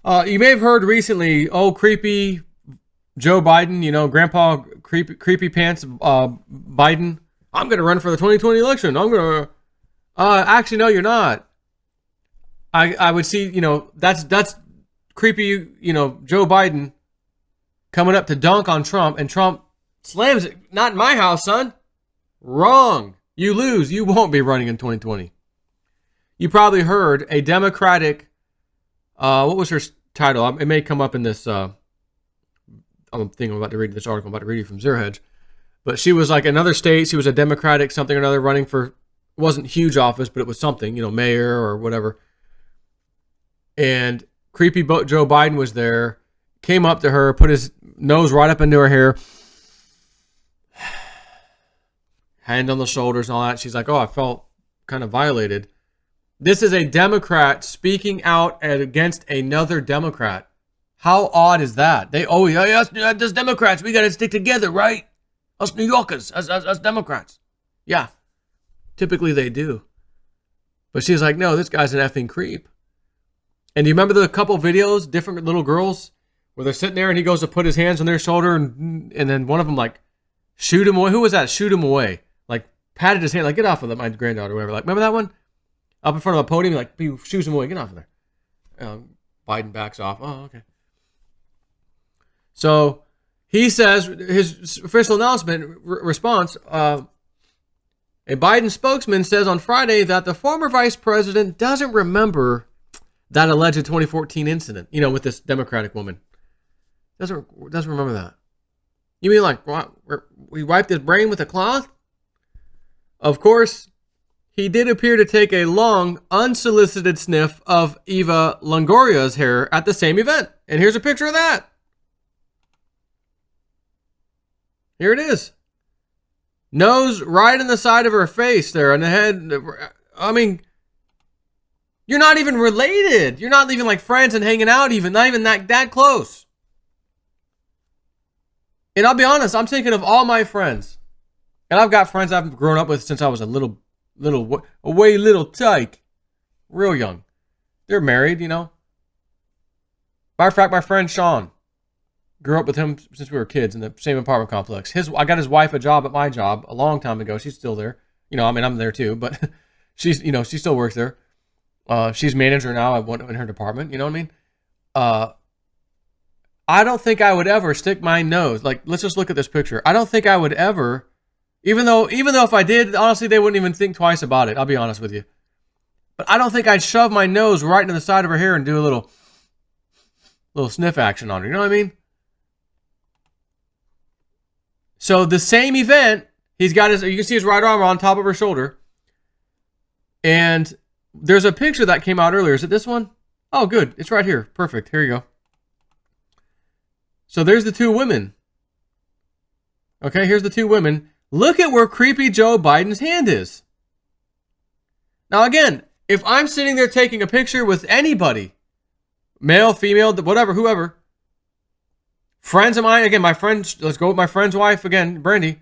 You may have heard recently, oh, creepy Joe Biden, Grandpa creepy pants Biden. I'm going to run for the 2020 election. I'm going to... actually, no, you're not. I would see, that's creepy, Joe Biden coming up to dunk on Trump, and Trump slams it. Not in my house, son. Wrong. You lose. You won't be running in 2020. You probably heard a Democratic, what was her title? It may come up in this, I'm about to read this article. I'm about to read you from Zero Hedge. But she was like another state. She was a Democratic something or another running for, it wasn't huge office, but it was something, mayor or whatever. And creepy Joe Biden was there, came up to her, put his nose right up into her hair, hand on the shoulders and all that. She's like, oh, I felt kind of violated. This is a Democrat speaking out against another Democrat. How odd is that? They always, us Democrats, we got to stick together, right? Us New Yorkers, us Democrats. Yeah, typically they do. But she's like, no, this guy's an effing creep. And do you remember the couple videos, different little girls, where they're sitting there and he goes to put his hands on their shoulder and then one of them like shoot him away. Who was that? Shoot him away. Like patted his hand, like get off of that, my granddaughter or whatever. Like, remember that one? Up in front of a podium, like he shoots him away, get off of there. Biden backs off. Oh, okay. So he says, his official announcement response, a Biden spokesman says on Friday that the former vice president doesn't remember that alleged 2014 incident, with this Democratic woman. Doesn't remember that. You mean like, we wiped his brain with a cloth? Of course, he did appear to take a long, unsolicited sniff of Eva Longoria's hair at the same event. And here's a picture of that. Here it is. Nose right in the side of her face there on the head. I mean, you're not even related. You're not even like friends and hanging out even. Not even that close. And I'll be honest, I'm thinking of all my friends. And I've got friends I've grown up with since I was a little tyke. Real young. They're married, Matter of fact, my friend Sean. Grew up with him since we were kids in the same apartment complex. I got his wife a job at my job a long time ago. She's still there. I'm there too, but she's, she still works there. She's manager now in her department. You know what I mean? I don't think I would ever stick my nose. Like, let's just look at this picture. I don't think I would ever, even though if I did, honestly, they wouldn't even think twice about it. I'll be honest with you. But I don't think I'd shove my nose right into the side of her hair and do a little sniff action on her. You know what I mean? So the same event, he's got you can see his right arm on top of her shoulder. And there's a picture that came out earlier. Is it this one? Oh, good. It's right here. Perfect. Here you go. So there's the two women. Okay, here's the two women. Look at where creepy Joe Biden's hand is. Now again, if I'm sitting there taking a picture with anybody, male, female, whatever, whoever, friends of mine, again, my friends, let's go with my friend's wife again, Brandy.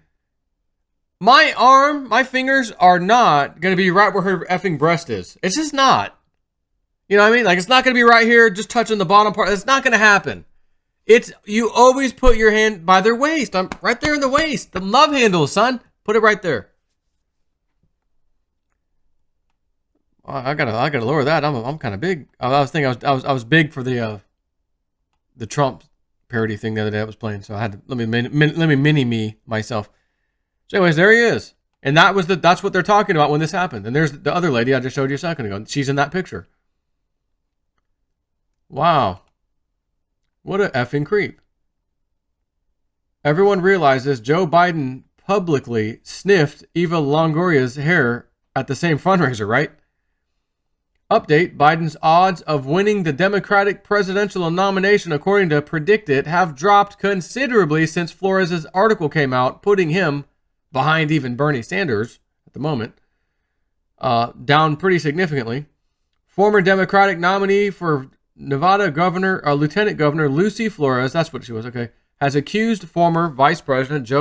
My fingers are not going to be right where her effing breast is. It's just not. You know what I mean? Like, it's not going to be right here, just touching the bottom part. It's not going to happen. You always put your hand by their waist. I'm right there in the waist. The love handle, son. Put it right there. I gotta lower that. I'm kind of big. I was thinking I was big for the Trump parody thing the other day I was playing, so I had to let me mini me myself. So anyways, there he is, and that's what they're talking about when this happened. And there's the other lady I just showed you a second ago. She's in that picture. Wow, what a effing creep! Everyone realizes Joe Biden publicly sniffed Eva Longoria's hair at the same fundraiser, right? Update, Biden's odds of winning the Democratic presidential nomination, according to Predictit, have dropped considerably since Flores' article came out, putting him behind even Bernie Sanders at the moment, down pretty significantly. Former Democratic nominee for Nevada Lieutenant Governor Lucy Flores, that's what she was, okay, has accused former Vice President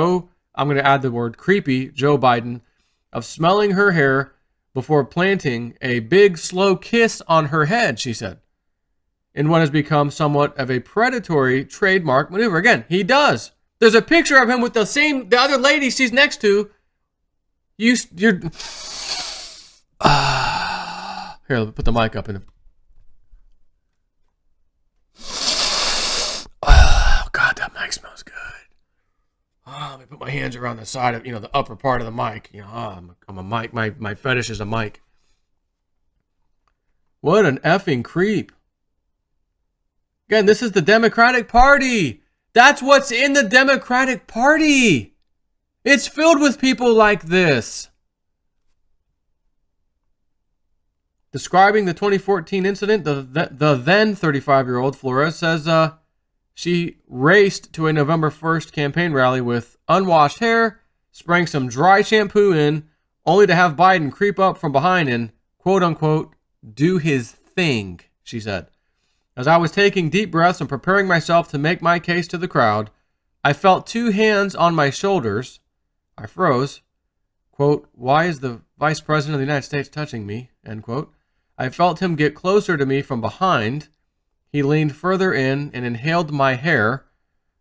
I'm going to add the word creepy, Joe Biden, of smelling her hair before planting a big, slow kiss on her head, she said. in what has become somewhat of a predatory trademark maneuver. Again, he does. There's a picture of him with the other lady she's next to. You're. Here, let me put the mic up. Oh, God, that mic smells good. Oh, let me put my hands around the side of, the upper part of the mic. I'm a mic. My fetish is a mic. What an effing creep. Again, this is the Democratic Party. That's what's in the Democratic Party. It's filled with people like this. Describing the 2014 incident, the then 35-year-old Flores says she raced to a November 1st campaign rally with unwashed hair, spraying some dry shampoo in, only to have Biden creep up from behind and, quote-unquote, do his thing, she said. As I was taking deep breaths and preparing myself to make my case to the crowd, I felt two hands on my shoulders. I froze. Quote, why is the Vice President of the United States touching me? End quote. I felt him get closer to me from behind. He leaned further in and inhaled my hair.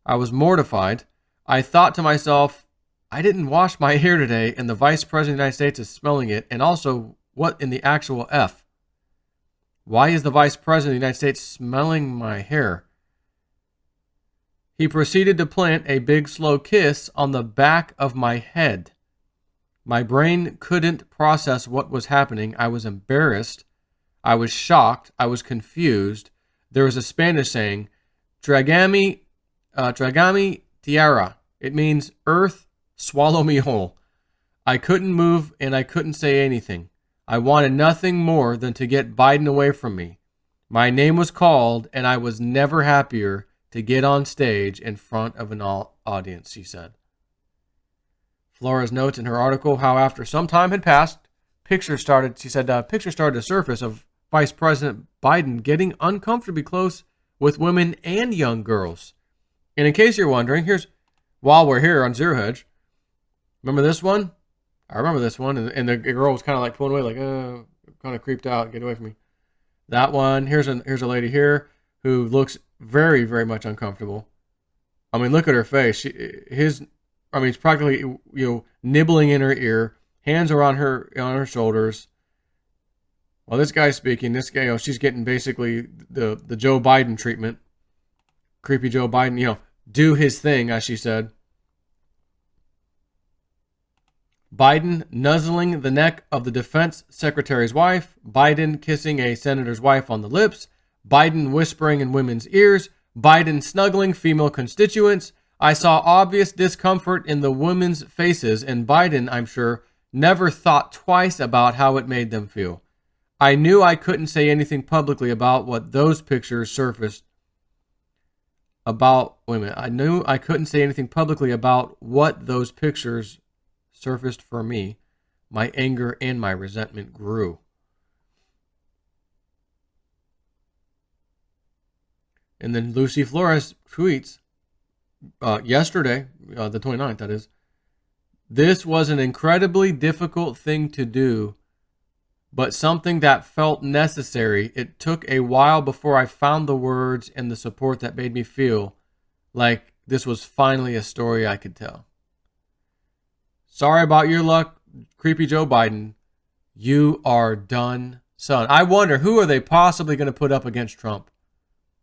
I was mortified. I thought to myself, I didn't wash my hair today, and the Vice President of the United States is smelling it. And also, what in the actual F? Why is the Vice President of the United States smelling my hair? He proceeded to plant a big, slow kiss on the back of my head. My brain couldn't process what was happening. I was embarrassed. I was shocked. I was confused. There was a Spanish saying, Tragami tierra. It means earth, swallow me whole. I couldn't move and I couldn't say anything. I wanted nothing more than to get Biden away from me. My name was called, and I was never happier to get on stage in front of an audience, she said. Flores notes in her article how after some time had passed, pictures started to surface of Vice President Biden getting uncomfortably close with women and young girls. And in case you're wondering, while we're here on Zero Hedge, remember this one? I remember this one, and the girl was kind of like pulling away, like, kind of creeped out, get away from me. That one, here's a lady here who looks very, very much uncomfortable. I mean, look at her face. He's practically, nibbling in her ear, hands are on her shoulders. While this guy's speaking, this guy, she's getting basically the Joe Biden treatment. Creepy Joe Biden, do his thing, as she said. Biden nuzzling the neck of the defense secretary's wife, Biden kissing a senator's wife on the lips, Biden whispering in women's ears, Biden snuggling female constituents. I saw obvious discomfort in the women's faces, and Biden, I'm sure, never thought twice about how it made them feel. I knew I couldn't say anything publicly about what those pictures surfaced about women. I knew I couldn't say anything publicly about what those pictures surfaced for me. My anger and my resentment grew. And then Lucy Flores tweets yesterday, the 29th, that is, this was an incredibly difficult thing to do, but something that felt necessary. It took a while before I found the words and the support that made me feel like this was finally a story I could tell. Sorry about your luck, creepy Joe Biden. You are done, son. I wonder, who are they possibly going to put up against Trump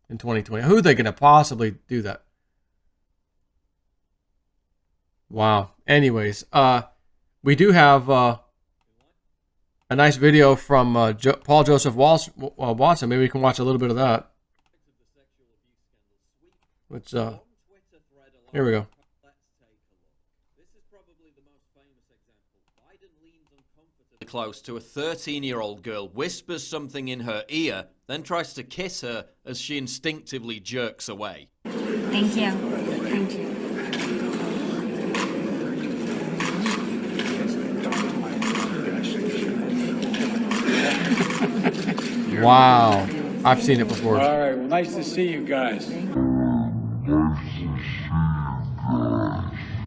in 2020? Who are they going to possibly do that? Wow. Anyways, we do have a nice video from Paul Joseph Watson. Maybe we can watch a little bit of that. Which, here we go. Close to a 13-year-old girl, whispers something in her ear, then tries to kiss her as she instinctively jerks away. Thank you. Thank you. Wow. I've seen it before. All right, well, nice to see you guys.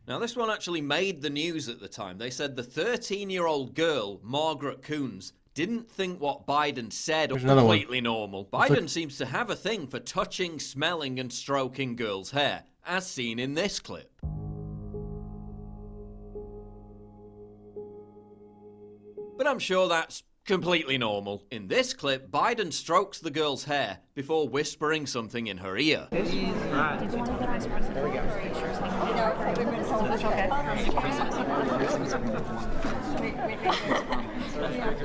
Now, this one actually made the news at the time. They said the 13-year-old girl, Margaret Coons, didn't think what Biden said was another one. completely normal. Biden seems to have a thing for touching, smelling, and stroking girls' hair, as seen in this clip. But I'm sure that's completely normal. In this clip, Biden strokes the girl's hair before whispering something in her ear.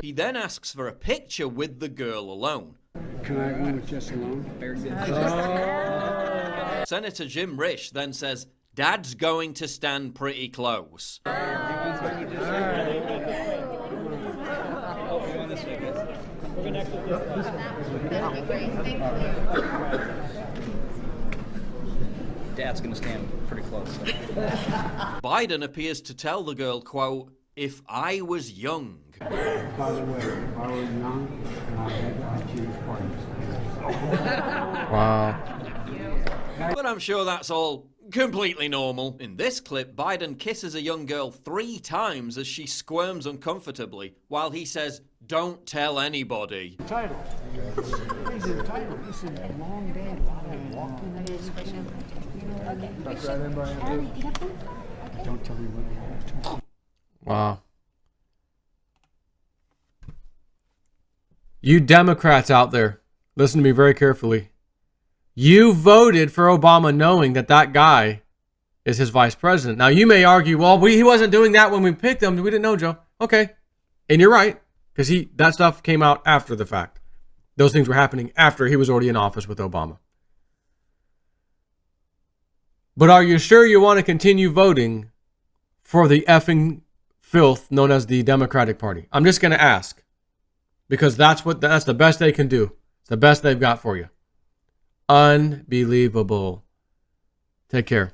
He then asks for a picture with the girl alone. Can I have one with Jess alone? Senator Jim Risch then says, "Dad's going to stand pretty close." Dad's gonna stand pretty close. Biden appears to tell the girl, quote, "If I was young." By the way, if I were young and I had to choose parties. Wow. But I'm sure that's all completely normal. In this clip, Biden kisses a young girl 3 times as she squirms uncomfortably, while he says, "Don't tell anybody." Title. This is the title. This is a long day. A lot of walking. That's right, everybody. Don't tell me what you have to. Wow. You Democrats out there, listen to me very carefully. You voted for Obama knowing that that guy is his vice president. Now, you may argue, well, he wasn't doing that when we picked him. We didn't know, Joe. Okay. And you're right, because that stuff came out after the fact. Those things were happening after he was already in office with Obama. But are you sure you want to continue voting for the effing filth known as the Democratic Party? I'm just going to ask, because that's the best they can do. It's the best they've got for you. Unbelievable. Take care.